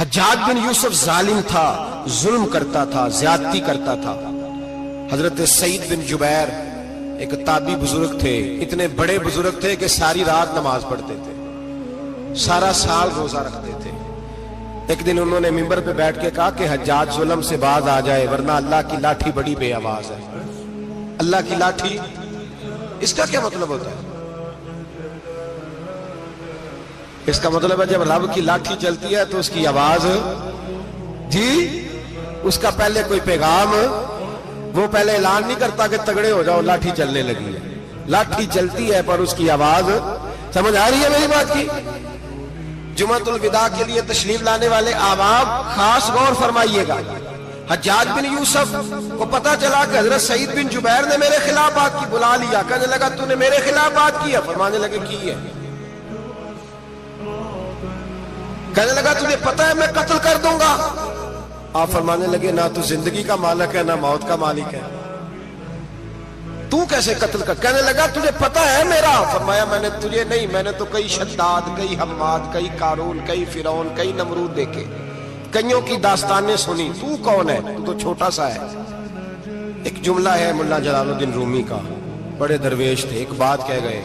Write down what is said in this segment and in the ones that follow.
حجاج بن یوسف ظالم تھا، ظلم کرتا تھا، زیادتی کرتا تھا۔ حضرت سعید بن جبیر ایک تابعی بزرگ تھے، اتنے بڑے بزرگ تھے کہ ساری رات نماز پڑھتے تھے، سارا سال روزہ رکھتے تھے۔ ایک دن انہوں نے منبر پہ بیٹھ کے کہا کہ حجاج ظلم سے باز آ جائے ورنہ اللہ کی لاٹھی بڑی بے آواز ہے۔ اللہ کی لاٹھی، اس کا کیا مطلب ہوتا ہے؟ اس کا مطلب ہے جب رب کی لاٹھی چلتی ہے تو اس کی آواز، جی اس کا پہلے کوئی پیغام، وہ پہلے اعلان نہیں کرتا کہ تگڑے ہو جاؤ لاٹھی چلنے لگی ہے۔ لاٹھی چلتی ہے پر اس کی آواز، سمجھ آ رہی ہے میری بات کی؟ جمعۃ الوداع کے لیے تشریف لانے والے احباب خاص غور فرمائیے گا۔ حجاج بن یوسف کو پتا چلا کہ حضرت سعید بن جبیر نے میرے خلاف بات کی، بلا لیا، کہنے لگا تو نے میرے خلاف بات کی ہے؟ فرمانے لگے کی ہے۔ کہنے لگا تجھے پتا ہے میں قتل کر دوں گا؟ آپ فرمانے لگے نہ تو زندگی کا مالک ہے نہ موت کا مالک ہے، تو کیسے قتل کر؟ کہنے لگا تجھے پتا ہے میرا؟ فرمایا میں نے تجھے نہیں، میں نے تو کئی شداد، کئی حماد، کئی قارون، کئی فرعون، کئی نمرود دیکھے، کئیوں کی داستانیں سنی، تو کون ہے؟ تو چھوٹا سا ہے۔ ایک جملہ ہے ملا جلال الدین رومی کا، بڑے درویش تھے، ایک بات کہہ گئے،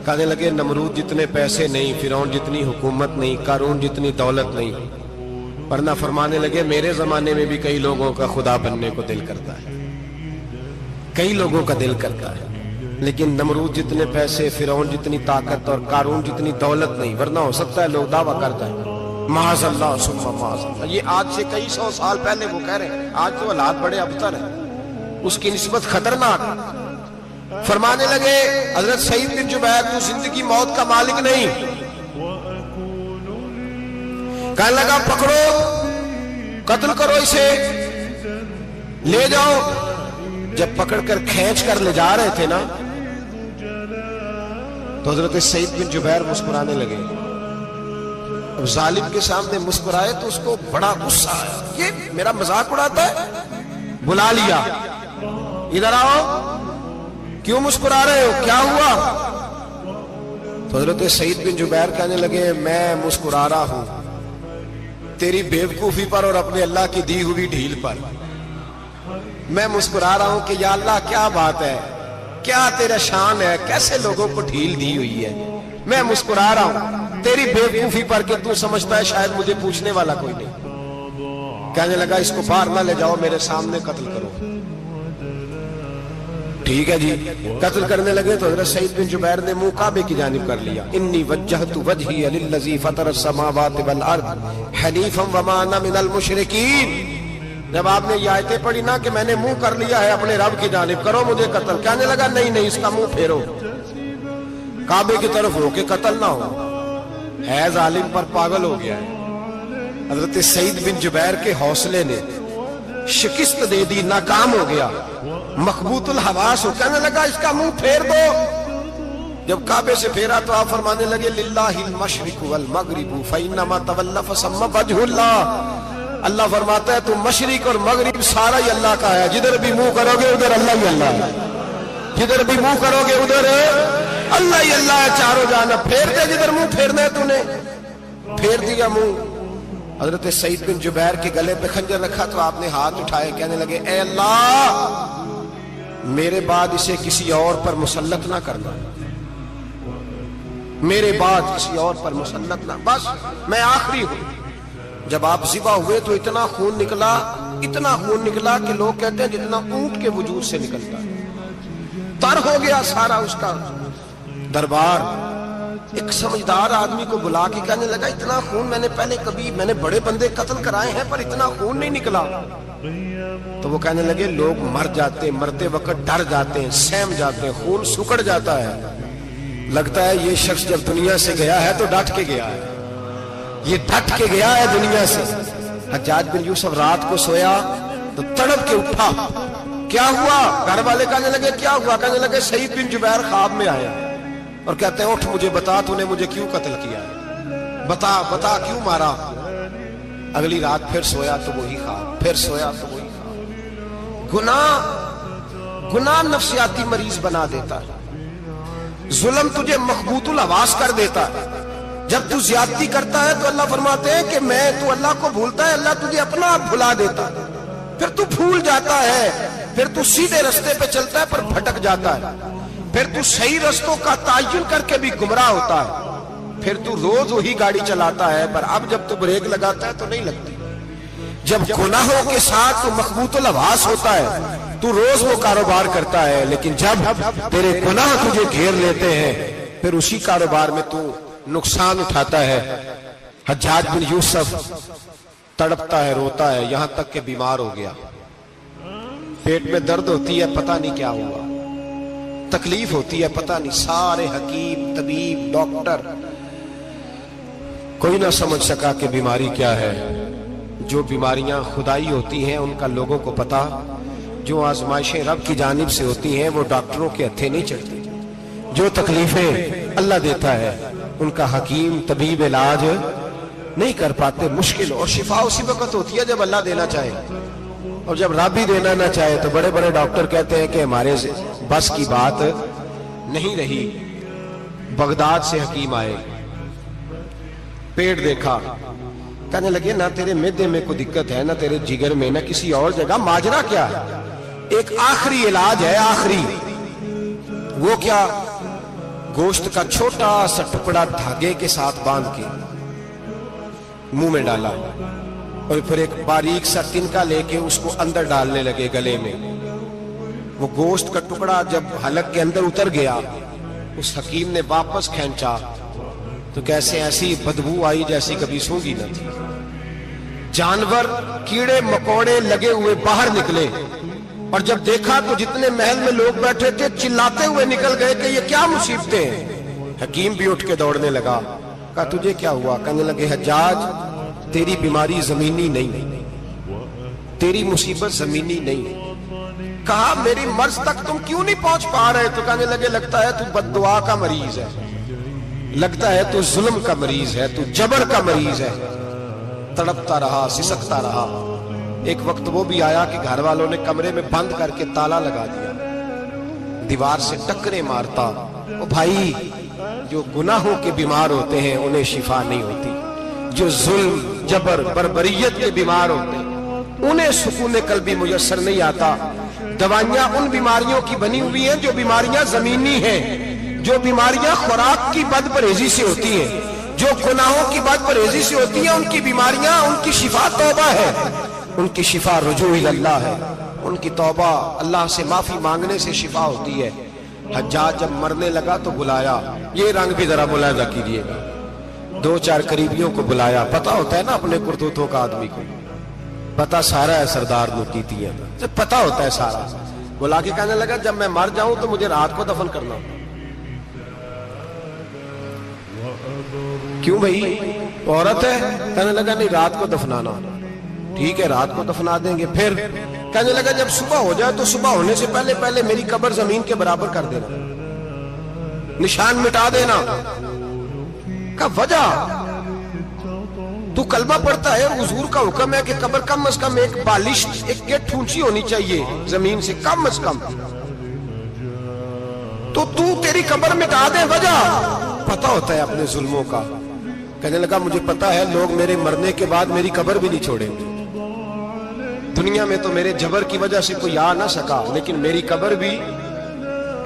کہنے لگے نمرود جتنے پیسے نہیں، فرعون جتنی حکومت نہیں، قارون جتنی دولت نہیں، ورنہ فرمانے لگے میرے زمانے میں بھی کئی لوگوں کا خدا بننے کو دل کرتا ہے، کئی لوگوں کا دل کرتا ہے، لیکن نمرود جتنے پیسے، فرعون جتنی طاقت اور قارون جتنی دولت نہیں، ورنہ ہو سکتا ہے لوگ دعویٰ کرتا ہے معاذ اللہ ثم معاذ اللہ۔ یہ آج سے کئی سو سال پہلے وہ کہہ رہے ہیں، آج تو حالات بڑے ابتر ہیں، اس کی نسبت خطرناک۔ فرمانے لگے حضرت سعید بن جبیر تو زندگی موت کا مالک نہیں۔ کہنے لگا پکڑو، قتل کرو اسے، لے جاؤ۔ جب پکڑ کر کھینچ کر لے جا رہے تھے نا تو حضرت سعید بن جبیر مسکرانے لگے۔ اب ظالم کے سامنے مسکرائے تو اس کو بڑا غصہ آیا، یہ میرا مذاق اڑاتا ہے؟ بلا لیا، ادھر آؤ، کیوں مسکرا رہے ہو، کیا ہوا؟ تو حضرت سعید بن جبیر کہنے لگے میں مسکرا رہا ہوں تیری بیوقوفی پر اور اپنے اللہ کی دی ہوئی ڈھیل پر۔ میں مسکرا رہا ہوں کہ یا اللہ کیا بات ہے، کیا تیرا شان ہے، کیسے لوگوں کو ڈھیل دی ہوئی ہے۔ میں مسکرا رہا ہوں تیری بیوقوفی پر کہ تو سمجھتا ہے شاید مجھے پوچھنے والا کوئی نہیں۔ کہنے لگا اس کو باہر نہ لے جاؤ، میرے سامنے قتل کرو۔ ٹھیک ہے جی، قتل کرنے لگے تو حضرت سعید بن جبیر نے منہ کعبے کی جانب کر لیا، انی وجہت وجہی للذی فطر السماوات والارض حنیفا وما انا من المشرکین۔ جب آپ نے یہ آیتیں پڑھی نا کہ میں نے منہ کر لیا ہے اپنے رب کی جانب، کرو مجھے قتل، کہنے لگا نہیں نہیں، اس کا منہ پھیرو، کعبے کی طرف ہو کے قتل نہ ہو، ہے ظالم پر پاگل ہو گیا ہے۔ حضرت سعید بن جبیر کے حوصلے نے شکست دے دی، ناکام ہو گیا، مخبوط الحواس ہو، کہنے لگا اس کا منہ پھیر دو۔ جب کعبے سے پھیرا تو آپ فرمانے لگے للہ المشرق والمغرب فإنما تولى فثم وجه اللہ۔ اللہ فرماتا ہے تو مشرق اور مغرب سارا ہی اللہ کا ہے، جدھر بھی منہ کرو گے ادھر اللہ ہی اللہ ہے، جدھر بھی منہ کرو گے ادھر اللہ ہی اللہ ہے، چاروں جانب پھیر دے جدھر منہ پھیرنا ہے، تو نے پھیر دیا منہ۔ حضرت سعید بن جبیر کے گلے پہ خنجر رکھا تو آپ نے ہاتھ اٹھائے، کہنے لگے اے اللہ میرے بعد اسے کسی اور پر مسلط نہ کرنا، میرے بعد کسی اور پر مسلط نہ، بس میں آخری ہوں۔ جب آپ ذبح ہوئے تو اتنا خون نکلا کہ لوگ کہتے ہیں جتنا اونٹ کے وجود سے نکلتا ہے، تر ہو گیا سارا اس کا دربار۔ ایک سمجھدار آدمی کو بلا کے کہنے لگا اتنا خون میں نے بڑے بندے قتل کرائے ہیں پر اتنا خون نہیں نکلا۔ تو وہ کہنے لگے لوگ مر جاتے ہیں، مرتے وقت ڈر جاتے ہیں، سہم جاتے ہیں، خون سکڑ جاتا ہے، لگتا ہے یہ شخص جب دنیا سے گیا ہے تو ڈٹ کے گیا ہے، یہ ڈٹ کے گیا ہے دنیا سے۔ حجاج بن یوسف رات کو سویا تو تڑپ کے اٹھا، کیا ہوا؟ گھر والے کہنے لگے کیا ہوا؟ کہنے لگے سعید بن جبیر خواب میں آیا اور کہتے ہیں اٹھ مجھے بتا تو نے مجھے کیوں قتل کیا ہے، بتا کیوں مارا؟ اگلی رات پھر سویا تو وہی خواب، پھر سویا تو وہی خواب۔ گناہ نفسیاتی مریض بنا دیتا ہے، ظلم تجھے مخبوط الحواس کر دیتا ہے۔ جب تو زیادتی کرتا ہے تو اللہ فرماتے ہیں کہ میں تو اللہ کو بھولتا ہے، اللہ تجھے اپنا آپ بھلا دیتا ہے، پھر تو بھول جاتا ہے، پھر تو سیدھے رستے پہ چلتا ہے پر بھٹک جاتا ہے، پھر تو صحیح رستوں کا تعین کر کے بھی گمراہ ہوتا ہے، پھر تو روز وہی گاڑی چلاتا ہے پر اب جب تو بریک لگاتا ہے تو نہیں لگتی، جب گناہوں کے ساتھ تو مخبوط الحواس ہوتا ہے تو روز وہ کاروبار کرتا ہے، لیکن جب تیرے گناہ تجھے گھیر لیتے ہیں پھر اسی کاروبار میں تو نقصان اٹھاتا ہے۔ حجاج بن یوسف تڑپتا ہے، روتا ہے، یہاں تک کہ بیمار ہو گیا، پیٹ میں درد ہوتی ہے، پتہ نہیں کیا ہوا، تکلیف ہوتی ہے، پتہ نہیں، سارے حکیم، طبیب، ڈاکٹر، کوئی نہ سمجھ سکا کہ بیماری کیا ہے۔ جو بیماریاں خدائی ہوتی ہیں ان کا لوگوں کو پتا، جو آزمائشیں رب کی جانب سے ہوتی ہیں وہ ڈاکٹروں کے ہتھے نہیں چڑھتی، جو تکلیفیں اللہ دیتا ہے ان کا حکیم طبیب علاج نہیں کر پاتے، مشکل، اور شفا اسی وقت ہوتی ہے جب اللہ دینا چاہے، اور جب رب بھی دینا نہ چاہے تو بڑے بڑے ڈاکٹر کہتے ہیں کہ ہمارے بس کی بات نہیں رہی۔ بغداد سے حکیم آئے، پیٹ دیکھا، کہنے لگے نہ تیرے معدے میں کوئی دقت ہے، نہ تیرے جگر میں، نہ کسی اور جگہ، ماجرا کیا ہے؟ ایک آخری علاج ہے، آخری، وہ کیا؟ گوشت کا چھوٹا سا ٹکڑا دھاگے کے ساتھ باندھ کے منہ میں ڈالا، اور پھر ایک باریک سا تنکا لے کے اس کو اندر ڈالنے لگے گلے میں۔ وہ گوشت کا ٹکڑا جب حلق کے اندر اتر گیا، اس حکیم نے واپس کھینچا تو کیسے ایسی بدبو آئی جیسی کبھی سونگی نہ تھی، جانور، کیڑے مکوڑے لگے ہوئے باہر نکلے، اور جب دیکھا تو جتنے محل میں لوگ بیٹھے تھے چلاتے ہوئے نکل گئے کہ یہ کیا مصیبتیں ہیں۔ حکیم بھی اٹھ کے دوڑنے لگا، کہا تجھے کیا ہوا؟ کہنے لگے حجاج تیری بیماری زمینی نہیں، تیری مصیبت زمینی نہیں۔ کہا میری مرض تک تم کیوں نہیں پہنچ پا رہے؟ تو کہنے لگے لگتا ہے تو بد دعا کا مریض ہے، لگتا ہے تو ظلم کا مریض ہے، تو جبر کا مریض ہے۔ تڑپتا رہا، سسکتا رہا، ایک وقت وہ بھی آیا کہ گھر والوں نے کمرے میں بند کر کے تالا لگا دیا، دیوار سے ٹکرے مارتا۔ او بھائی، جو گناہوں کے بیمار ہوتے ہیں انہیں شفا نہیں ہوتی، جو ظلم، جبر، بربریت کے بیمار ہوتے ہیں انہیں سکون قلبی میسر نہیں آتا۔ دوائیاں ان بیماریوں کی بنی ہوئی ہیں جو بیماریاں زمینی ہیں، جو بیماریاں خوراک کی بد پرہیزی سے ہوتی ہیں، جو گناہوں کی بد پرہیزی سے ہوتی ہیں، ان کی بیماریاں، ان کی شفا توبہ ہے، ان کی شفا رجوع اللہ ہے، ان کی توبہ اللہ سے معافی مانگنے سے شفا ہوتی ہے۔ حجاج جب مرنے لگا تو بلایا، یہ رنگ بھی ذرا ملاحظہ کیجیے گا، دو چار قریبیوں کو بلایا، پتہ ہوتا ہے نا اپنے کرتوتوں کا آدمی کو، پتہ سارا ہے سردار نوکیتی ہے، جب پتہ ہوتا ہے سارا، بلا کے کہنے لگا جب میں مر جاؤں تو مجھے رات کو دفن کرنا ہوگا۔ کیوں بھائی، عورت ہے؟ کہنے لگا نہیں، رات کو دفنانا۔ ٹھیک ہے، رات کو دفنا دیں گے۔ پھر کہنے لگا جب صبح ہو جائے تو صبح ہونے سے پہلے پہلے میری قبر زمین کے برابر کر دینا، نشان مٹا دینا۔ کا وجہ تو کلمہ پڑھتا ہے، حضور کا حکم ہے کہ قبر کم از کم ایک بالش، ایک گیٹ اونچی ہونی چاہیے زمین سے، کم از کم، تو تیری قبر مٹا دے۔ وجہ پتہ ہوتا ہے اپنے ظلموں کا۔ کہنے لگا مجھے پتہ ہے لوگ میرے مرنے کے بعد میری قبر بھی نہیں چھوڑیں گے، دنیا میں تو میرے جبر کی وجہ سے کوئی آ نہ سکا، لیکن میری قبر بھی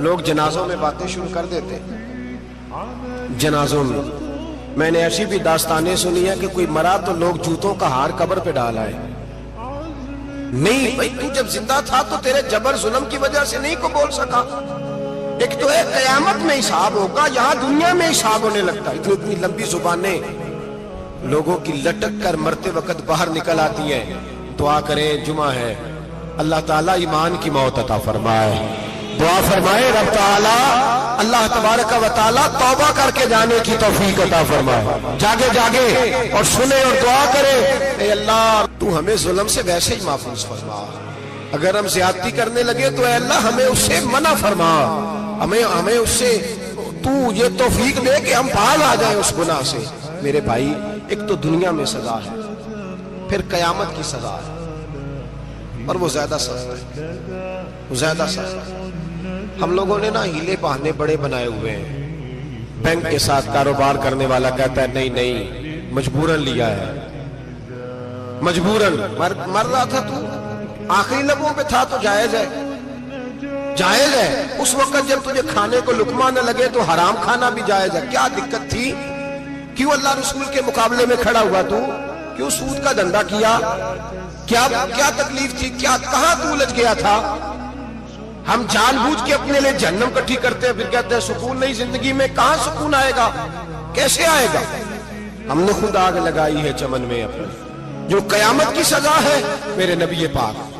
لوگ جنازوں میں باتیں شروع کر دیتے، جنازوں میں نے ایسی بھی داستانیں سنی ہیں کہ کوئی مرا تو لوگ جوتوں کا ہار قبر پہ ڈال آئے۔ نہیں بھائی، تو جب زندہ تھا تو تیرے جبر ظلم کی وجہ سے نہیں کو بول سکا۔ ایک تو ہے قیامت میں حساب ہوگا، یہاں دنیا میں حساب ہونے لگتا ہے۔ اتنی لمبی زبانیں لوگوں کی لٹک کر مرتے وقت باہر نکل آتی ہیں۔ دعا کریں، جمعہ ہے، اللہ تعالیٰ ایمان کی موت عطا فرمائے، دعا فرمائے رب تعالیٰ اللہ تبارک و تعالیٰ توبہ کر کے جانے کی توفیق عطا فرمائے، جاگے جاگے اور سنے اور دعا کرے، اے اللہ تو ہمیں ظلم سے ویسے ہی محفوظ فرما، اگر ہم زیادتی کرنے لگے تو اے اللہ ہمیں اس سے منع فرما، ہمیں اس سے تو یہ توفیق دے کہ ہم باز آ جائیں اس گناہ سے۔ میرے بھائی، ایک تو دنیا میں سزا ہے، پھر قیامت کی سزا ہے، اور وہ زیادہ سخت ہے، وہ زیادہ سخت ہے۔ ہم لوگوں نے نا ہیلے بہانے بڑے بنائے ہوئے ہیں، بینک کے ساتھ کاروبار کرنے والا کہتا ہے نہیں نہیں مجبوراً لیا ہے، مجبوراً مر رہا تھا تو آخری لبوں پہ تھا تو جائز ہے، جائز ہے۔ اس وقت جب تجھے کھانے کو لقمہ نہ لگے تو حرام کھانا بھی جائز ہے، کیا دقت تھی؟ کیوں اللہ رسول کے مقابلے میں کھڑا ہوا تو؟ کیوں سود کا دھندا کیا؟ کیا تکلیف تھی؟ کہاں تو الجھ گیا تھا؟ ہم جان بوجھ کے اپنے لیے جہنم کٹھی کرتے ہیں، پھر کہتے ہیں سکون نہیں زندگی میں۔ کہاں سکون آئے گا؟ کیسے آئے گا؟ ہم نے خود آگ لگائی ہے چمن میں اپنے، جو قیامت کی سزا ہے۔ میرے نبی پاک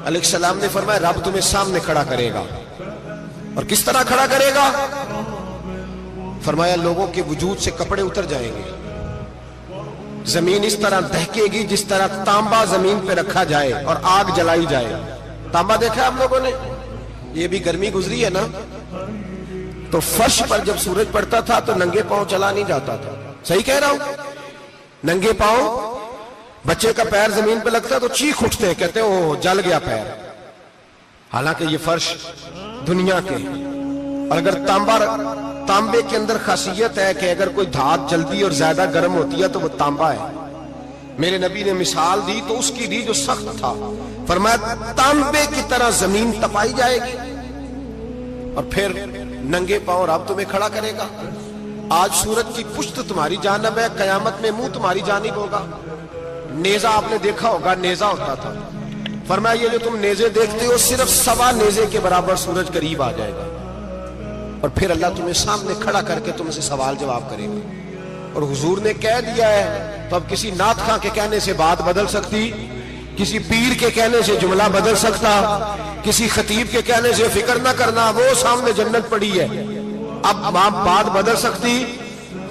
علیہ السلام نے فرمایا رب تمہیں سامنے کھڑا کرے گا، اور کس طرح کھڑا کرے گا؟ فرمایا لوگوں کے وجود سے کپڑے اتر جائیں گے، زمین اس طرح دہکے گی جس طرح تانبا زمین پہ رکھا جائے اور آگ جلائی جائے۔ تانبا دیکھا آپ لوگوں نے؟ یہ بھی گرمی گزری ہے نا، تو فرش پر جب سورج پڑتا تھا تو ننگے پاؤں چلا نہیں جاتا تھا، صحیح کہہ رہا ہوں؟ ننگے پاؤں، بچے کا پیر زمین پہ لگتا تو چیخ اٹھتے ہیں، کہتے ہیں اوہ جل گیا پیر، حالانکہ یہ فرش دنیا کے۔ اور اگر تانبے کے اندر خاصیت ہے کہ اگر کوئی دھات جلدی اور زیادہ گرم ہوتی ہے تو وہ تانبا ہے۔ میرے نبی نے مثال دی تو اس کی دی جو سخت تھا، فرمایا تانبے کی طرح زمین تپائی جائے گی، اور پھر ننگے پاؤں رب تمہیں کھڑا کرے گا۔ آج سورج کی پشت تمہاری جانب ہے، قیامت میں منہ تمہاری جانب ہوگا۔ نیزہ آپ نے دیکھا ہوگا، نیزہ ہوتا تھا، فرمایا یہ جو تم نیزے دیکھتے ہو صرف سوا نیزے کے برابر سورج قریب آ جائے گا، اور پھر اللہ تمہیں سامنے کھڑا کر کے تم سے سوال جواب کرے گا۔ اور حضور نے کہہ دیا ہے تو اب کسی نعت خواں کے کہنے سے بات بدل سکتی، کسی پیر کے کہنے سے جملہ بدل سکتا، کسی خطیب کے کہنے سے فکر نہ کرنا وہ سامنے جنت پڑی ہے، اب بات بدل سکتی؟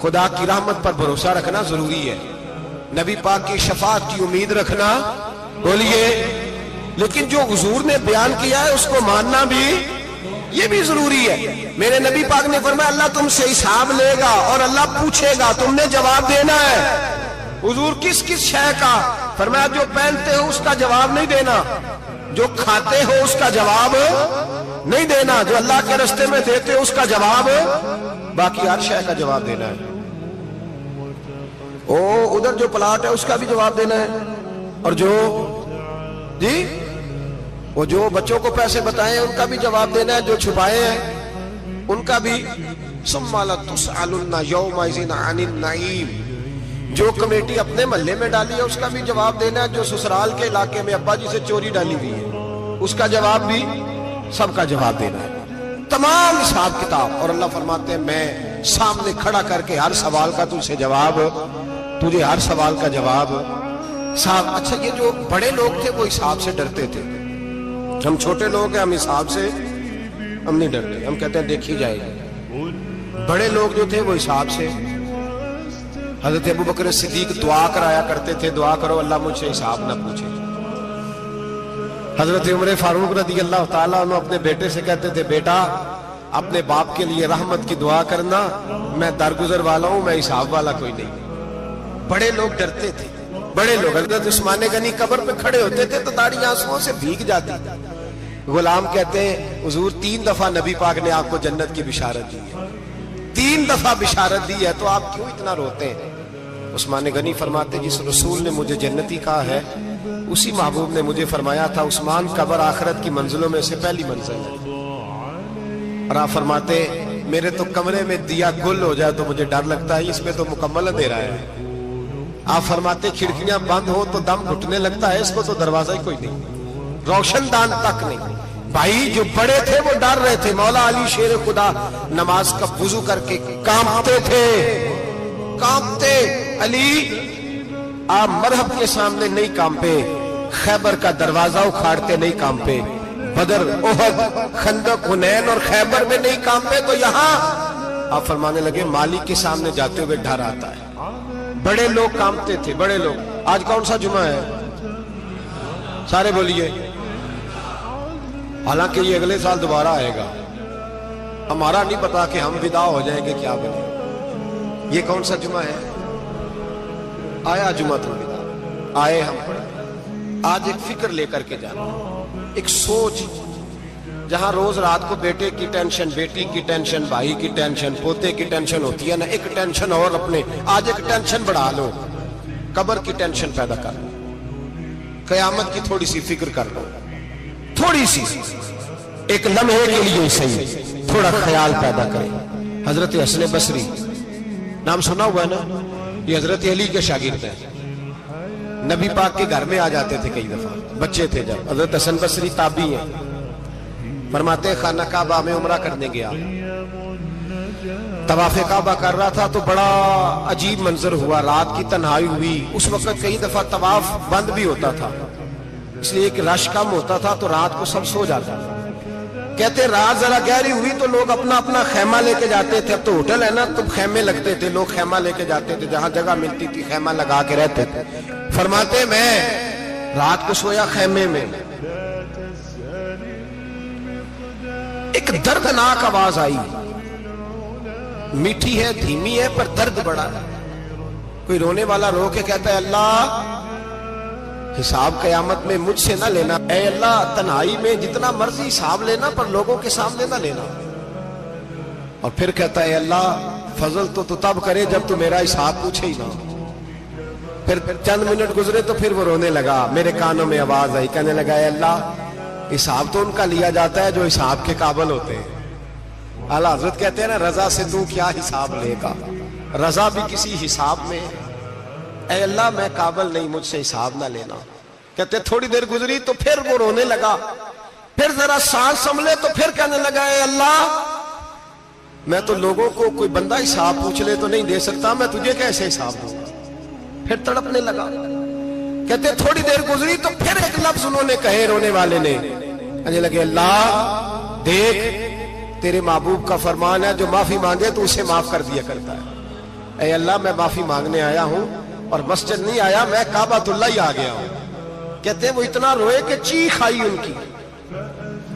خدا کی رحمت پر بھروسہ رکھنا ضروری ہے، نبی پاک کی شفاعت کی امید رکھنا، بولیے، لیکن جو حضور نے بیان کیا ہے اس کو ماننا بھی یہ بھی ضروری ہے۔ میرے نبی پاک نے فرمایا اللہ تم سے حساب لے گا اور اللہ پوچھے گا، تم نے جواب دینا ہے۔ حضور کس کس شے کا؟ فرمایا جو پہنتے ہو اس کا جواب نہیں دینا، جو کھاتے ہو اس کا جواب نہیں دینا، جو اللہ کے راستے میں دیتے ہو اس کا جواب، باقی ہر شے کا جواب دینا ہے۔ ادھر جو پلاٹ ہے اس کا بھی جواب دینا ہے، اور جو جی وہ جو بچوں کو پیسے بتائے ان کا بھی جواب دینا ہے، جو چھپائے ہیں ان کا بھی۔ ثم لتسألن یومئذ عن النعیم، جو کمیٹی اپنے محلے میں ڈالی ہے اس کا بھی جواب دینا ہے، جو سسرال کے علاقے میں ابا جی سے چوری ڈالی ہوئی ہے اس کا جواب بھی، سب کا جواب دینا ہے، تمام حساب کتاب۔ اور اللہ فرماتے ہیں میں سامنے کھڑا کر کے ہر سوال کا تجھ سے جواب، تجھے ہر سوال کا جواب صاحب۔ اچھا یہ جو بڑے لوگ تھے وہ حساب سے ڈرتے تھے، ہم چھوٹے لوگ ہیں ہم حساب سے ہم نہیں ڈرتے، ہم کہتے ہیں دیکھی جائے گی۔ بڑے لوگ جو تھے وہ حساب سے، حضرت ابوبکر صدیق دعا کرایا کرتے تھے، دعا کرو اللہ مجھ سے حساب نہ پوچھے۔ حضرت عمر فاروق رضی اللہ تعالیٰ عنہ اپنے بیٹے سے کہتے تھے بیٹا اپنے باپ کے لیے رحمت کی دعا کرنا، میں درگزر والا ہوں، میں حساب والا کوئی نہیں۔ بڑے لوگ ڈرتے تھے، بڑے لوگ۔ حضرت عثمان غنی قبر پہ کھڑے ہوتے تھے تو داڑھی آنسوؤں سے بھیگ جاتی، غلام کہتے ہیں حضور 3 دفعہ نبی پاک نے آپ کو جنت کی بشارت دی ہے، 3 دفعہ بشارت دی ہے، تو آپ کیوں اتنا روتے ہیں؟ عثمان غنی فرماتے جس رسول نے مجھے جنتی کہا ہے اسی محبوب نے مجھے فرمایا تھا عثمان قبر آخرت کی منزلوں میں سے پہلی منزل ہے۔ اور آپ فرماتے میرے تو کمرے میں دیا گل ہو جائے تو مجھے ڈر لگتا ہے، اس میں تو مکمل اندھیرا ہے۔ آپ فرماتے کھڑکیاں بند ہو تو دم گھٹنے لگتا ہے، اس کو تو دروازہ ہی کوئی نہیں، روشن دان تک نہیں۔ بھائی جو بڑے تھے وہ ڈر رہے تھے۔ مولا علی شیر خدا نماز کا وضو کر کے کانپتے تھے، کانپتے۔ علی آپ مرحب کے سامنے نہیں کانپے، خیبر کا دروازہ اکھاڑتے نہیں کانپے، بدر احد خندق حنین اور خیبر میں نہیں کانپے، تو یہاں آپ فرمانے لگے مالک کے سامنے جاتے ہوئے ڈر آتا ہے۔ بڑے لوگ کانپتے تھے، بڑے لوگ۔ آج کون سا جمعہ ہے؟ سارے بولیے۔ حالانکہ یہ اگلے سال دوبارہ آئے گا، ہمارا نہیں پتا کہ ہم ودا ہو جائیں گے کیا بنے۔ یہ کون سا جمعہ ہے؟ آیا جمعہ الوداع، آئے ہم پڑھیں۔ آج ایک فکر لے کر کے جانا، ایک سوچ جہاں روز رات کو بیٹے کی ٹینشن، بیٹی کی ٹینشن، بھائی کی ٹینشن، پوتے کی ٹینشن ہوتی ہے نا، ایک ٹینشن اور اپنے آج ایک ٹینشن بڑھا لو، قبر کی ٹینشن پیدا کر لو، قیامت کی تھوڑی سی فکر کر لو، تھوڑی سی ایک لمحے کے لیے صحیح تھوڑا خیال پیدا کرے۔ حضرت حسن بصری نام سنا ہوا ہے نا، یہ حضرت علی کے شاگرد ہیں، نبی پاک کے گھر میں آ جاتے تھے کئی دفعہ، بچے تھے جب۔ حضرت حسن بصری تابعی ہیں، فرماتے ہیں خانہ کعبہ میں عمرہ کرنے گیا، طواف کعبہ کر رہا تھا تو بڑا عجیب منظر ہوا، رات کی تنہائی ہوئی، اس وقت کئی دفعہ طواف بند بھی ہوتا تھا، اس لیے کہ رش کم ہوتا تھا تو رات کو سب سو جاتا تھا۔ کہتے رات ذرا گہری ہوئی تو لوگ اپنا اپنا خیمہ لے کے جاتے تھے، اب تو ہوٹل ہے نا تو خیمے لگتے تھے، لوگ خیمہ لے کے جاتے تھے، جہاں جگہ ملتی تھی خیمہ لگا کے رہتے تھے۔ فرماتے میں رات کو سویا خیمے میں، ایک دردناک آواز آئی، میٹھی ہے دھیمی ہے پر درد بڑا ہے، کوئی رونے والا رو کے کہتا ہے اللہ حساب قیامت میں مجھ سے نہ لینا، اے اللہ تنہائی میں جتنا مرضی حساب لینا پر لوگوں کے سامنے نہ لینا۔ اور پھر کہتا ہے اللہ فضل تو تب کرے جب تو میرا حساب پوچھے ہی نہ۔ پھر چند منٹ گزرے تو پھر وہ رونے لگا، میرے کانوں میں آواز آئی، کہنے لگا اے اللہ حساب تو ان کا لیا جاتا ہے جو حساب کے قابل ہوتے ہیں۔ اعلیٰ حضرت کہتے ہیں نا رضا سے تو کیا حساب لے گا، رضا بھی کسی حساب میں، اے اللہ میں قابل نہیں، مجھ سے حساب نہ لینا۔ کہتے تھوڑی دیر گزری تو پھر وہ رونے لگا، پھر ذرا سانس سنبھلے تو پھر کہنے لگا اے اللہ میں تو لوگوں کو کوئی بندہ حساب پوچھ لے تو نہیں دے سکتا، میں تجھے کیسے حساب دوں گا؟ پھر تڑپنے لگا۔ کہتے تھوڑی دیر گزری تو پھر ایک لفظ انہوں نے کہے رونے والے نے، کہنے لگے اللہ دیکھ تیرے محبوب کا فرمان ہے جو معافی مانگے تو اسے معاف کر دیا کرتا ہے۔ اے اللہ میں معافی مانگنے آیا ہوں اور مسجد نہیں آیا، میں کعبۃ اللہ ہی آ گیا ہوں۔ کہتے ہیں وہ اتنا روئے کہ چیخ آئی ان کی،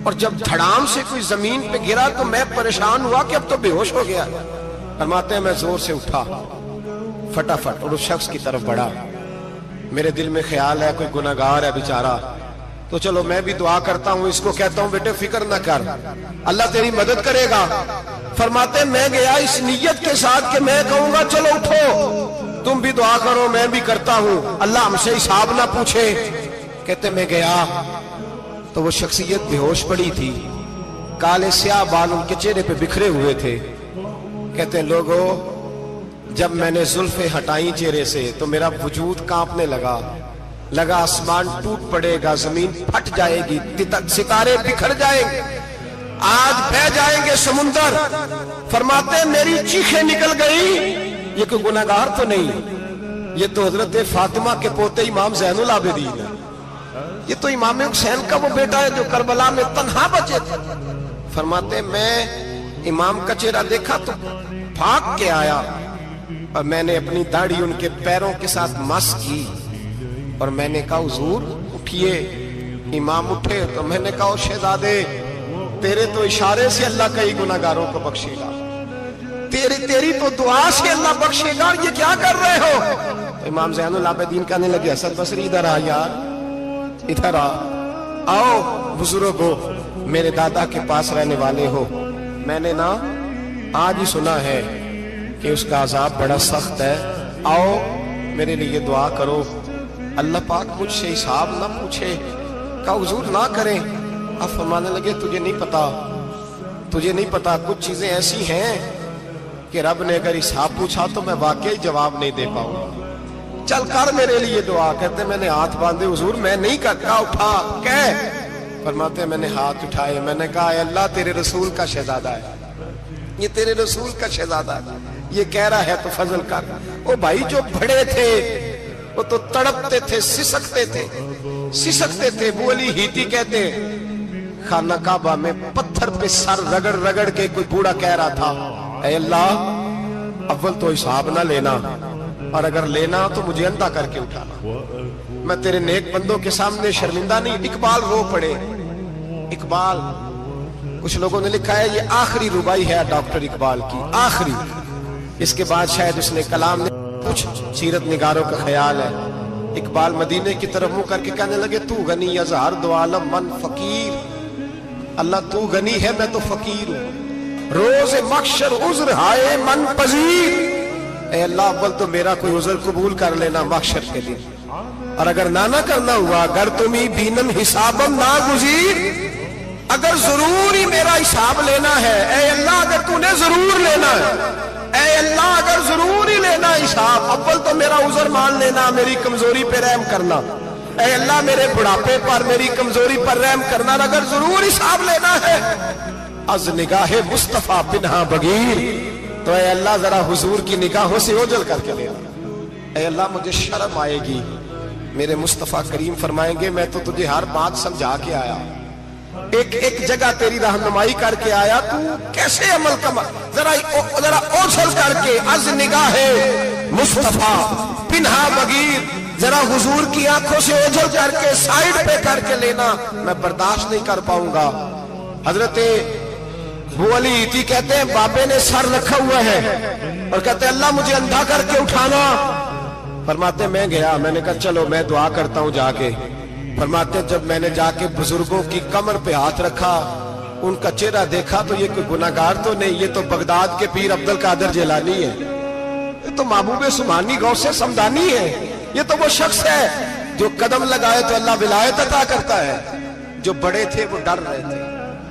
اور جب دھڑام سے کوئی زمین پہ گرا تو میں پریشان ہوا کہ اب تو بے ہوش ہو گیا۔ فرماتے ہیں میں زور سے اٹھا فٹافٹ اور اس شخص کی طرف بڑھا، میرے دل میں خیال ہے کوئی گناہگار ہے بیچارہ، تو چلو میں بھی دعا کرتا ہوں، اس کو کہتا ہوں بیٹے فکر نہ کر اللہ تیری مدد کرے گا۔ فرماتے ہیں میں گیا اس نیت کے ساتھ کہ میں کہوں گا چلو اٹھو تم بھی دعا کرو میں بھی کرتا ہوں، اللہ ہم سے حساب نہ پوچھے۔ کہتے میں گیا تو وہ شخصیت بے ہوش پڑی تھی، کالے سیاہ بال ان کے چہرے پہ بکھرے ہوئے تھے۔ کہتے ہیں لوگوں جب میں نے زلفیں ہٹائیں چہرے سے تو میرا وجود کانپنے لگا آسمان ٹوٹ پڑے گا، زمین پھٹ جائے گی، ستارے بکھر جائیں گے، آج بہہ جائیں گے سمندر۔ فرماتے ہیں میری چیخیں نکل گئی، یہ کوئی گناہگار تو نہیں، یہ تو حضرت فاطمہ کے پوتے امام زین العابدین ہے، یہ تو امام حسین کا وہ بیٹا ہے جو کربلا میں تنہا بچے تھے۔ فرماتے ہیں میں امام کا چہرہ دیکھا تو بھاگ کے آیا اور میں نے اپنی داڑھی ان کے پیروں کے ساتھ مس کی اور میں نے کہا حضور اٹھئے۔ امام اٹھے تو میں نے کہا او شہزادے تیرے تو اشارے سے اللہ کئی گناہگاروں کو بخشے گا، تیری تو دعا سے اللہ بخشے گا، یہ کیا کر رہے ہو؟ تو امام زین العابدین کہنے لگے حسن بصری ادھر آ یار، ادھر آؤ بزرگو، میرے دادا کے پاس رہنے والے ہو، میں نے نا آج ہی سنا ہے کہ اس کا عذاب بڑا سخت ہے، آؤ میرے لیے دعا کرو، اللہ پاک مجھ سے حساب نہ پوچھے۔ کہا حضور نہ کریں۔ اب فرمانے لگے تجھے نہیں پتا کچھ چیزیں ایسی ہیں کہ رب نے اگر حساب پوچھا تو میں واقعی جواب نہیں دے پاؤں گا، چل کر میرے لیے دعا۔ کہتے میں نے ہاتھ باندھے حضور میں نہیں کرتا، اٹھا کہہ۔ فرماتے ہیں میں نے ہاتھ اٹھائے، میں نے کہا اے اللہ تیرے رسول کا شہزادہ ہے، یہ تیرے رسول کا شہزادہ ہے، یہ کہہ رہا ہے تو فضل کر۔ وہ بھائی جو بڑے تھے وہ تو تڑپتے تھے، سسکتے تھے۔ ابو علی ہیتی کہتے خانہ کعبہ میں پتھر پہ سر رگڑ رگڑ کے کوئی بوڑھا کہہ رہا تھا اے اللہ اول تو حساب نہ لینا، اور اگر لینا تو مجھے اندھا کر کے اٹھانا، میں تیرے نیک بندوں کے سامنے شرمندہ نہیں۔ اقبال رو پڑے، اقبال کچھ لوگوں نے لکھا ہے یہ آخری ربائی ہے ڈاکٹر اقبال کی، آخری، اس کے بعد شاید اس نے کلام نے کچھ سیرت نگاروں کا خیال ہے۔ اقبال مدینے کی طرف منہ کر کے کہنے لگے تو غنی از ہر دو عالم من فقیر، اللہ تو غنی ہے میں تو فقیر ہوں، روز محشر عذر ہائے من پذیر، اے اللہ اول تو میرا کوئی عذر قبول کر لینا محشر کے دن، اور اگر نہ کرنا ہوا، اگر تمہیں بینم حسابم نہ گزیر، اگر ضرور ہی میرا حساب لینا ہے، اے اللہ اگر تو نے ضرور لینا ہے، اے اللہ اگر ضرور ہی لینا حساب، اول تو میرا عذر مان لینا، میری کمزوری پہ رحم کرنا، اے اللہ میرے بڑھاپے پر میری کمزوری پر رحم کرنا، اگر ضرور حساب لینا ہے از نگاہ مصطفیٰ پنہا بغیر، تو اے اللہ ذرا حضور کی نگاہوں سے اوجھل کر کے لینا، اے اللہ مجھے شرم آئے گی، میرے مصطفیٰ کریم فرمائیں گے میں تو تجھے ہر بات سمجھا کے آیا، ایک جگہ تیری رہنمائی کر کے آیا، تو کیسے عمل کما، ذرا اوجھل کر کے از نگاہ مصطفیٰ پنہا بغیر، ذرا حضور کی آنکھوں سے اوجھل کر کے سائیڈ پہ کر کے لینا، میں برداشت نہیں کر پاؤں گا۔ حضرت ابو علی ایتی کہتے ہیں بابے نے سر رکھا ہوا ہے اور کہتے ہیں اللہ مجھے اندھا کر کے اٹھانا، فرماتے میں گیا، میں نے کہا چلو میں دعا کرتا ہوں جا کے، فرماتے جب میں نے جا کے بزرگوں کی کمر پہ ہاتھ رکھا، ان کا چہرہ دیکھا تو یہ کوئی گناہگار تو نہیں، یہ تو بغداد کے پیر عبد القادر جیلانی ہے، یہ تو محبوب سبحانی غوث سمدانی ہے، یہ تو وہ شخص ہے جو قدم لگائے تو اللہ ولایت عطا کرتا ہے۔ جو بڑے تھے وہ ڈر رہے تھے،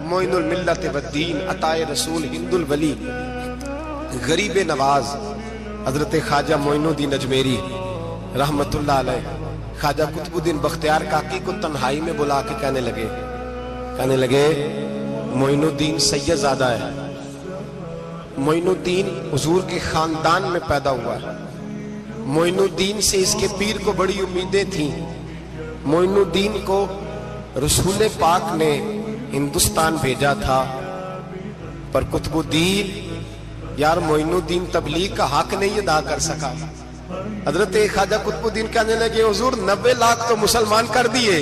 معین الملت والدین عطائے رسول ہند الولی، غریب نواز حضرت خواجہ معین الدین اجمیری رحمت اللہ علیہ، خواجہ قطب الدین بختیار کاکی کو تنہائی میں بلا کے کہنے لگے معین الدین سید زادہ ہے، معین الدین حضور کے خاندان میں پیدا ہوا ہے، معین الدین سے اس کے پیر کو بڑی امیدیں تھیں، معین الدین کو رسول پاک نے ہندوستان بھیجا تھا، پر قطب الدین یار معین الدین تبلیغ کا حق نہیں ادا کر سکا۔ حضرت خواجہ قطب الدین کہنے لگے حضور 90 لاکھ تو مسلمان کر دیے،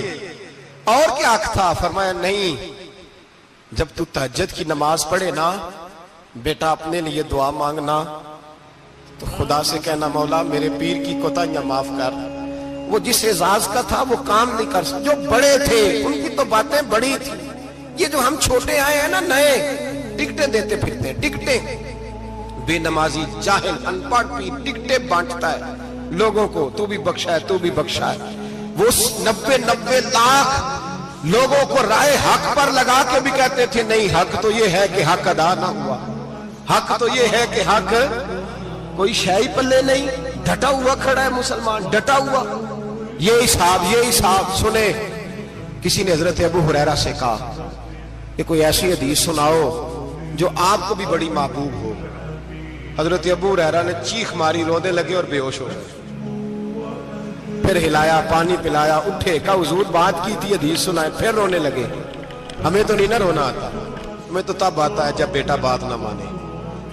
اور کیا حق تھا؟ فرمایا نہیں، جب تو تہجد کی نماز پڑھے نا بیٹا اپنے لیے دعا مانگنا، تو خدا سے کہنا مولا میرے پیر کی کوتاہیاں معاف کر، وہ جس اعزاز کا تھا وہ کام نہیں کر سکتا، جو بڑے تھے ان کی تو باتیں بڑی تھی، یہ جو ہم چھوٹے آئے ہیں نا نئے، ٹکٹیں دیتے پھرتے ہیں، ٹکٹیں، بے نمازی جاہل ان پڑھ پیر ٹکٹیں بانٹتا ہے لوگوں کو، تو بھی بخشا ہے تو بھی بخشا ہے، وہ 90 لاکھ لوگوں کو رائے حق پر لگا کے بھی کہتے تھے نہیں حق تو یہ ہے کہ حق ادا نہ ہوا، حق تو یہ ہے کہ حق کوئی شے پلے نہیں، ڈٹا ہوا کھڑا ہے مسلمان، ڈٹا ہوا، یہ حساب سنے۔ کسی نے حضرت ابو ہریرہ سے کہا کہ کوئی ایسی حدیث سناؤ جو آپ کو بھی بڑی محبوب ہو، حضرت ابو ہریرہ نے چیخ ماری، رونے لگے اور بے ہوش ہو گئے، پھر ہلایا پانی پلایا، اٹھے، کہا حضور بات کی تھی حدیث سنائے، پھر رونے لگے۔ ہمیں تو نہیں نہ رونا آتا، ہمیں تو تب آتا ہے جب بیٹا بات نہ مانے،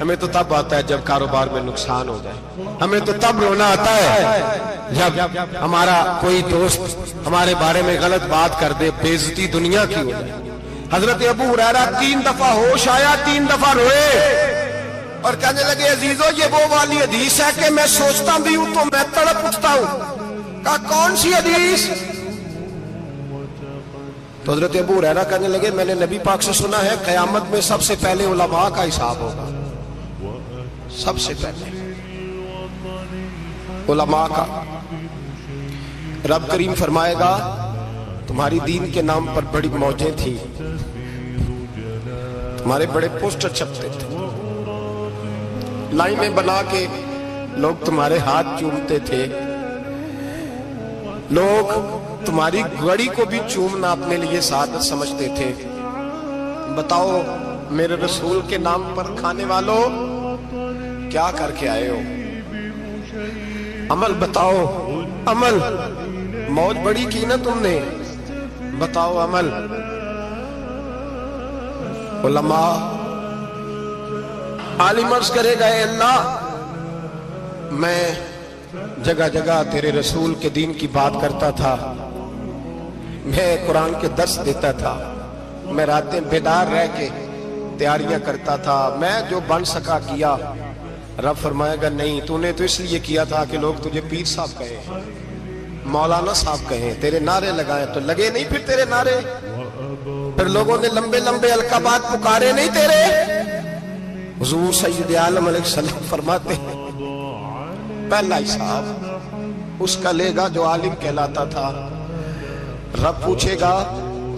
ہمیں تو تب آتا ہے جب کاروبار میں نقصان ہو جائے، ہمیں تو تب رونا آتا ہے جب ہمارا کوئی دوست ہمارے بارے میں غلط بات کر دے، بے عزتی دنیا کی ہو جائے۔ حضرت ابو ہریرہ 3 دفعہ ہوش آیا، 3 دفعہ روئے اور کہنے لگے عزیزو یہ وہ والی حدیث ہے کہ میں سوچتا بھی ہوں تو میں تڑپ اٹھتا ہوں۔ کہا کون سی حدیث؟ تو حضرت ابو ہریرہ کہنے لگے میں نے نبی پاک سے سنا ہے قیامت میں سب سے پہلے علماء کا حساب ہوگا، سب سے پہلے علماء کا۔ رب کریم فرمائے گا تمہاری دین کے نام پر بڑی موجیں تھیں، تمہارے بڑے پوسٹر چھپتے تھے، لائنیں بنا کے لوگ تمہارے ہاتھ چومتے تھے، لوگ تمہاری گھڑی کو بھی چومنا اپنے لیے سعادت سمجھتے تھے۔ بتاؤ میرے رسول کے نام پر کھانے والوں کیا کر کے آئے ہو؟ عمل بتاؤ، عمل، موج بڑی کی نا تم نے، بتاؤ عمل۔ علماء عالم عرض کرے گا اے اللہ میں جگہ جگہ تیرے رسول کے دین کی بات کرتا تھا، میں قرآن کے درس دیتا تھا، میں راتیں بیدار رہ کے تیاریاں کرتا تھا، میں جو بن سکا کیا۔ رب فرمائے گا نہیں، تو نے تو اس لیے کیا تھا کہ لوگ تجھے پیر صاحب کہیں، مولانا صاحب کہیں، تیرے نعرے لگائیں، تو لگے نہیں پھر تیرے نعرے۔ پھر لوگوں نے لمبے لمبے القابات پکارے نہیں تیرے. حضور سید عالم علیہ السلام فرماتے ہیں پہلا حساب اس کا لے گا جو عالم کہلاتا تھا. رب پوچھے گا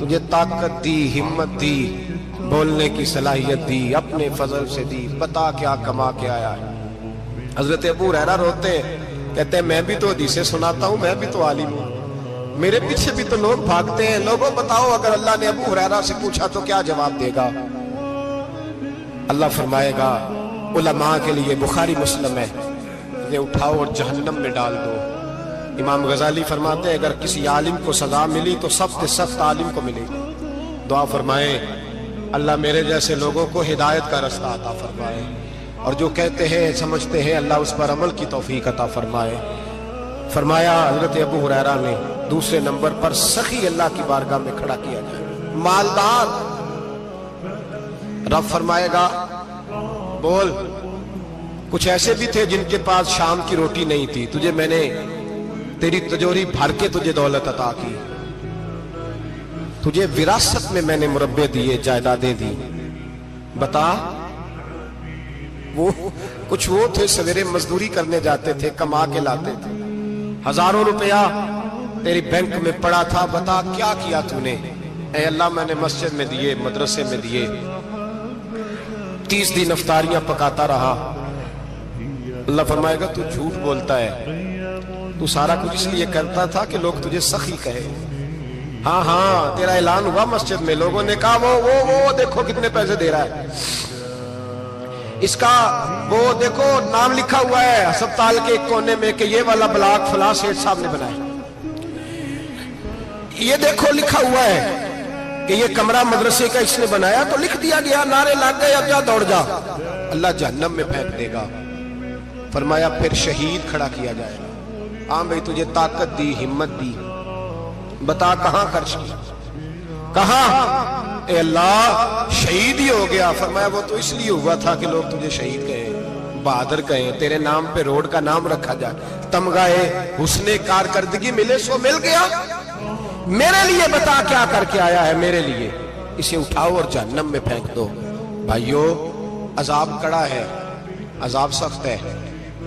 تجھے طاقت دی، ہمت دی، بولنے کی صلاحیت دی، اپنے فضل سے دی، بتا کیا کما کے آیا ہے. حضرت ابو ہریرہ روتے ہیں، کہتے ہیں میں بھی تو حدیثیں سناتا ہوں، میں بھی تو عالم ہوں، میرے پیچھے بھی تو لوگ بھاگتے ہیں. لوگوں بتاؤ اگر اللہ نے ابو ہریرہ سے پوچھا تو کیا جواب دے گا؟ اللہ فرمائے گا علماء کے لیے بخاری مسلم ہے، انہیں اٹھاؤ اور جہنم میں ڈال دو. امام غزالی فرماتے ہیں اگر کسی عالم کو سزا ملی تو سخت سخت عالم کو ملے. دعا فرمائے اللہ میرے جیسے لوگوں کو ہدایت کا رستہ عطا فرمائے، اور جو کہتے ہیں سمجھتے ہیں اللہ اس پر عمل کی توفیق عطا فرمائے. فرمایا حضرت ابو ہریرہ نے دوسرے نمبر پر سخی اللہ کی بارگاہ میں کھڑا کیا جائے، مالدار. رب فرمائے گا بول کچھ ایسے بھی تھے جن کے پاس شام کی روٹی نہیں تھی، تجھے میں نے تیری تجوری بھر کے تجھے دولت عطا کی، تجھے وراثت میں نے مربے دیے، جائیدادیں دی. بتا وہ کچھ وہ تھے سویرے مزدوری کرنے جاتے تھے، کما کے لاتے تھے، ہزاروں روپیہ تیری بینک میں پڑا تھا، بتا کیا کیا تو نے؟ اے اللہ میں نے مسجد میں دیے، مدرسے میں دیے، 30 دن افطاریاں پکاتا رہا. اللہ فرمائے گا تو جھوٹ بولتا ہے، تو سارا کچھ اس لیے کرتا تھا کہ لوگ تجھے سخی کہے. ہاں ہاں تیرا اعلان ہوا مسجد میں، لوگوں نے کہا وہ دیکھو کتنے پیسے دے رہا ہے، اس کا وہ دیکھو نام لکھا ہوا ہے ہسپتال کے ایک کونے میں کہ یہ والا بلاک فلاں سیٹھ صاحب نے بنایا، یہ دیکھو لکھا ہوا ہے کہ یہ کمرہ مدرسے کا اس نے بنایا، تو لکھ دیا گیا، نعرے لگ گئے، اب جا دوڑ جا. اللہ جہنم میں پھینک دے گا. فرمایا پھر شہید کھڑا کیا جائے گا. ہاں بھئی تجھے طاقت دی، ہمت دی، بتا کہاں خرچ کی، کہاں؟ اے اللہ شہید ہی ہو گیا. فرمایا وہ تو اس لیے ہوا تھا کہ لوگ تجھے شہید کہیں، بہادر کہیں، تیرے نام پہ روڈ کا نام رکھا جائے، تمغہ حسن کارکردگی ملے، سو مل گیا. میرے لیے بتا کیا کر کے آیا ہے میرے لیے؟ اسے اٹھاؤ اور جہنم میں پھینک دو. بھائیو عذاب کڑا ہے، عذاب سخت ہے،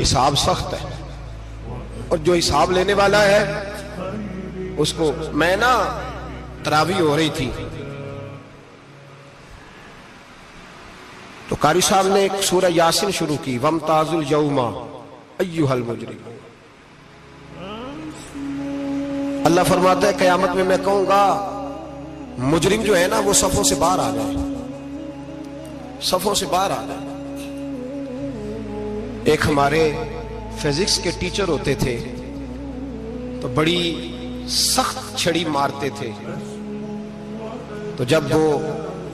حساب سخت ہے، اور جو حساب لینے والا ہے اس کو میں نا تراویح ہو رہی تھی تو قاری صاحب نے ایک سورہ یاسین شروع کی، وَامْتَازُوا الْيَوْمَ أَيُّهَا الْمُجْرِمُونَ. اللہ فرماتا ہے قیامت میں کہوں گا مجرم جو ہے نا وہ صفوں سے باہر آ جائے، صفوں سے باہر آ جائے. ایک ہمارے فزکس کے ٹیچر ہوتے تھے تو بڑی سخت چھڑی مارتے تھے، تو جب وہ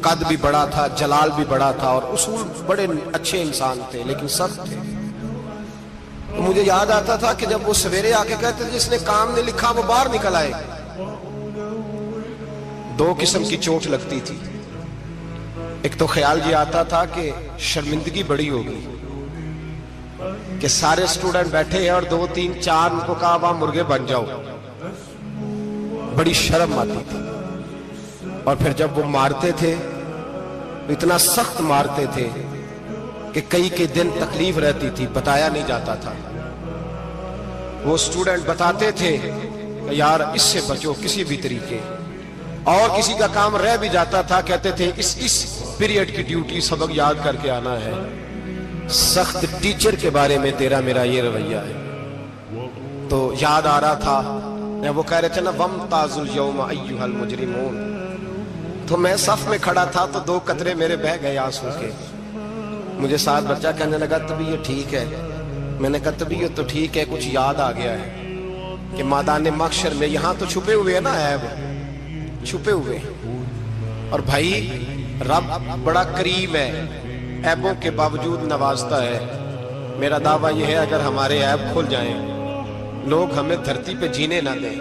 قد بھی بڑا تھا، جلال بھی بڑا تھا، اور اصول بڑے اچھے انسان تھے لیکن سخت تھے، تو مجھے یاد آتا تھا کہ جب وہ سویرے آ کے کہتے تھے جس نے کام نے لکھا وہ باہر نکل آئے. 2 قسم کی چوٹ لگتی تھی. ایک تو خیال یہ آتا تھا کہ شرمندگی بڑی ہوگی کہ سارے اسٹوڈنٹ بیٹھے ہیں اور 2 3 4 ان کو کہا وہاں مرغے بن جاؤ، بڑی شرم آتی تھی. اور پھر جب وہ مارتے تھے اتنا سخت مارتے تھے کہ کئی کے دن تکلیف رہتی تھی، بتایا نہیں جاتا تھا. وہ اسٹوڈنٹ بتاتے تھے کہ یار اس سے بچو کسی بھی طریقے، اور کسی کا کام رہ بھی جاتا تھا کہتے تھے اس پیریڈ کی ڈیوٹی سبق یاد کر کے آنا ہے. سخت ٹیچر کے بارے میں تیرا میرا یہ رویہ ہے. تو یاد آ رہا تھا وہ کہہ رہے تھے نا وَامْتَازُوا الْيَوْمَ أَيُّهَا الْمُجْرِمُونَ، تو میں صف میں کھڑا تھا تو 2 قطرے میرے بہہ گئے آنسو کے. مجھے ساتھ بچہ کہنے لگا طبیعت ٹھیک ہے؟ میں نے کہا طبیعت تو ٹھیک ہے، کچھ یاد آ گیا ہے کہ میدان محشر میں یہاں تو چھپے ہوئے ہیں نا عیب، چھپے ہوئے ہیں. اور بھائی رب بڑا کریم ہے، عیبوں کے باوجود نوازتا ہے. میرا دعویٰ یہ ہے اگر ہمارے عیب کھل جائیں، لوگ ہمیں دھرتی پہ جینے نہ دیں،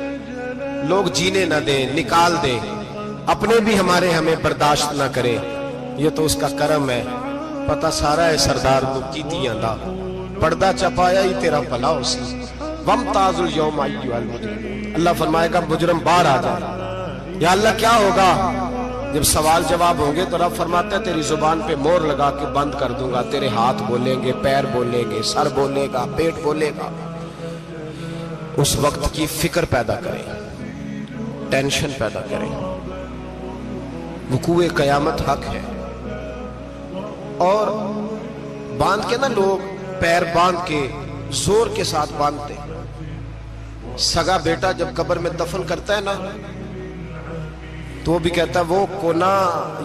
لوگ جینے نہ دیں، نکال دیں، اپنے بھی ہمیں برداشت نہ کریں، یہ تو اس کا کرم ہے. پتہ سارا ہے سردار تو کیتی آندا، پردہ چپایا ہی تیرا بھلا ہو سی. وَامْتَازُوا الْيَوْمَ أَيُّهَا الْمُجْرِمُونَ. اللہ فرمائے گا مجرم باہر آ جائے. یا اللہ کیا ہوگا؟ جب سوال جواب ہوں گے تو رب فرماتا ہے تیری زبان پہ مور لگا کے بند کر دوں گا، تیرے ہاتھ بولیں گے، پیر بولیں گے، سر بولے گا، پیٹ بولے گا۔ اس وقت کی فکر پیدا کریں، ٹینشن پیدا کریں۔ وقوع قیامت حق ہے، اور باندھ کے نا لوگ پیر باندھ کے زور کے ساتھ باندھتے۔ سگا بیٹا جب قبر میں دفن کرتا ہے نا تو وہ بھی کہتا ہے وہ کونا،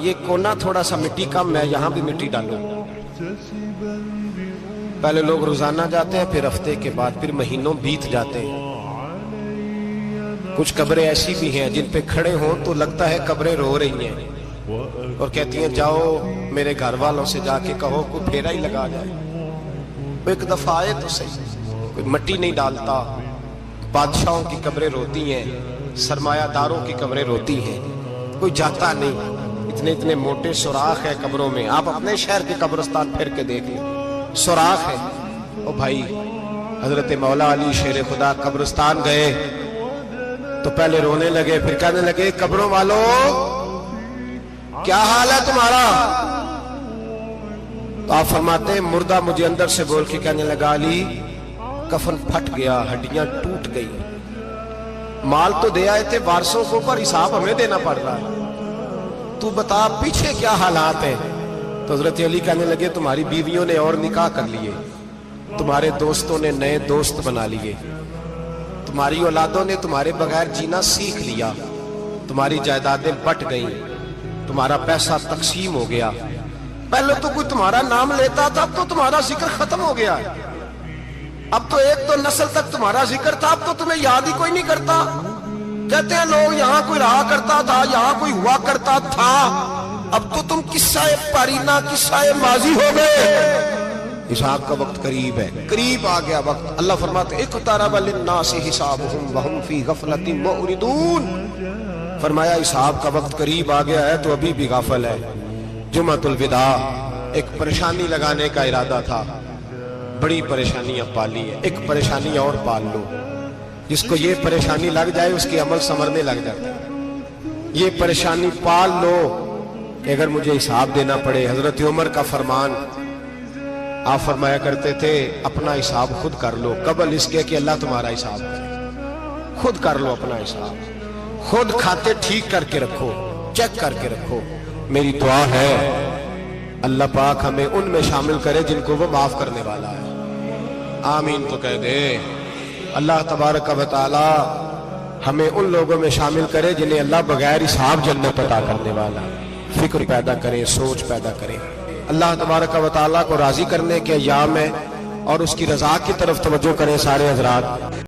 یہ کونا تھوڑا سا مٹی کم ہے، یہاں بھی مٹی ڈالو۔ پہلے لوگ روزانہ جاتے ہیں، پھر ہفتے کے بعد، پھر مہینوں بیت جاتے ہیں۔ کچھ قبریں ایسی بھی ہیں جن پہ کھڑے ہوں تو لگتا ہے قبریں رو رہی ہیں اور کہتی ہیں جاؤ میرے گھر والوں سے جا کے کہو کوئی پھیرا ہی لگا جائے، وہ ایک دفعہ آئے تو صحیح۔ کوئی مٹی نہیں ڈالتا۔ بادشاہوں کی قبریں روتی ہیں، سرمایہ داروں کی قبریں روتی ہیں، کوئی جاتا نہیں۔ اتنے اتنے موٹے سوراخ ہے قبروں میں، آپ اپنے شہر کے قبرستان پھر کے دیکھ لیں، سوراخ ہے۔ او بھائی، حضرت مولا علی شیر خدا قبرستان گئے تو پہلے رونے لگے، پھر کہنے لگے قبروں والوں کیا حال ہے تمہارا؟ تو آپ فرماتے ہیں مردہ مجھے اندر سے بول کے کہنے لگا علی کفن پھٹ گیا، ہڈیاں ٹوٹ گئی، مال تو دے آئے تھے وارثوں کو پر حساب ہمیں دینا پڑ رہا ہے، تو بتا پیچھے کیا حالات ہیں؟ تو حضرت علی کہنے لگے تمہاری بیویوں نے اور نکاح کر لیے، تمہارے دوستوں نے نئے دوست بنا لیے، تمہاری اولادوں نے تمہارے بغیر جینا سیکھ لیا، تمہاری جائیدادیں بٹ گئیں، تمہارا پیسہ تقسیم ہو گیا۔ پہلے تو کوئی تمہارا نام لیتا تھا، اب تو تمہارا ذکر ختم ہو گیا ہے۔ اب تو ایک تو نسل تک تمہارا ذکر تھا، اب تو تمہیں یاد ہی کوئی نہیں کرتا۔ کہتے ہیں لوگ یہاں کوئی رہا کرتا تھا، یہاں کوئی ہوا کرتا تھا، اب تو تم قصہ پارینہ، قصہ ماضی ہو گئے۔ حساب کا وقت قریب ہے، قریب آ گیا وقت۔ اللہ فرماتے اقترب للناس حسابهم وهم فی غفلۃ معرضون، فرمایا حساب کا وقت قریب آ گیا ہے تو ابھی بھی غافل ہے۔ جمعۃ الوداع ایک پریشانی لگانے کا ارادہ تھا، بڑی پریشانیاں پالی ہے، ایک پریشانی اور پال لو۔ جس کو یہ پریشانی لگ جائے اس کے عمل سنورنے لگ جاتے ہیں۔ یہ پریشانی پال لو کہ اگر مجھے حساب دینا پڑے۔ حضرت عمر کا فرمان، آپ فرمایا کرتے تھے اپنا حساب خود کر لو قبل اس کے کہ اللہ تمہارا حساب کرے۔ خود کر لو اپنا حساب، خود کھاتے ٹھیک کر کے رکھو، چیک کر کے رکھو۔ میری دعا ہے اللہ پاک ہمیں ان میں شامل کرے جن کو وہ معاف کرنے والا ہے۔ آمین تو کہہ دے۔ اللہ تبارک و تعالی ہمیں ان لوگوں میں شامل کرے جنہیں اللہ بغیر حساب جنت عطا کرنے والا۔ فکر پیدا کریں، سوچ پیدا کریں۔ اللہ تبارک و تعالیٰ کو راضی کرنے کے ایام ہے اور اس کی رضا کی طرف توجہ کریں سارے حضرات۔